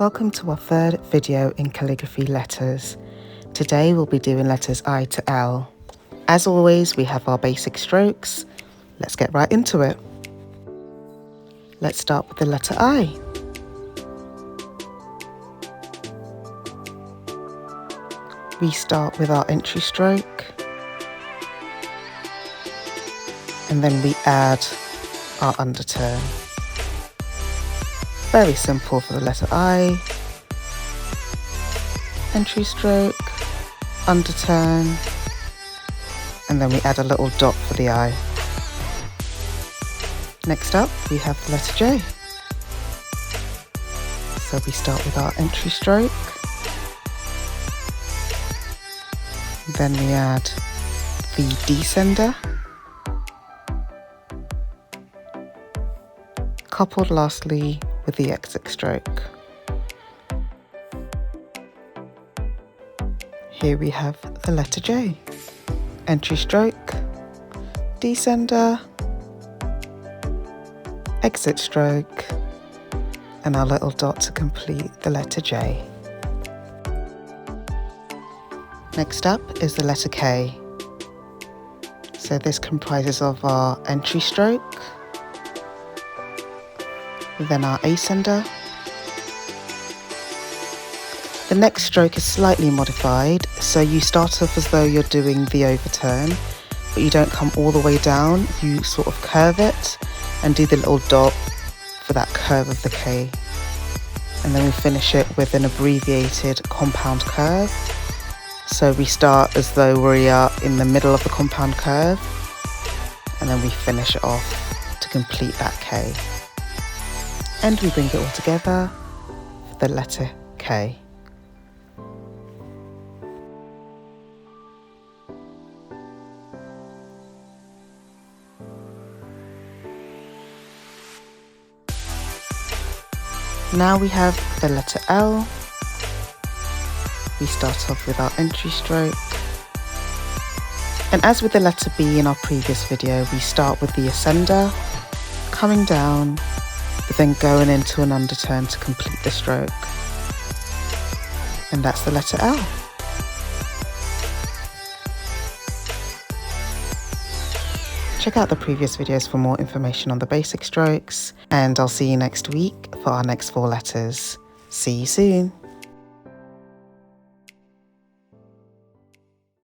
Welcome to our third video in calligraphy letters. Today we'll be doing letters I to L. As always, we have our basic strokes. Let's get right into it. Let's start with the letter I. We start with our entry stroke, and then we add our underturn. Very simple for the letter I. Entry stroke, underturn, and then we add a little dot for the I. Next up, we have the letter J. So we start with our entry stroke, then we add the descender, coupled lastly with the exit stroke. Here we have the letter J. Entry stroke, descender, exit stroke, and our little dot to complete the letter J. Next up is the letter K. So this comprises of our entry stroke, then our ascender. The next stroke is slightly modified, so you start off as though you're doing the overturn, but you don't come all the way down. You sort of curve it and do the little dot for that curve of the K. And then we finish it with an abbreviated compound curve. So we start as though we are in the middle of the compound curve, and then we finish it off to complete that K. And we bring it all together for the letter K. Now we have the letter L. We start off with our entry stroke. And as with the letter B in our previous video, we start with the ascender, coming down, but then going into an underturn to complete the stroke. And that's the letter L. Check out the previous videos for more information on the basic strokes, and I'll see you next week for our next 4 letters. See you soon.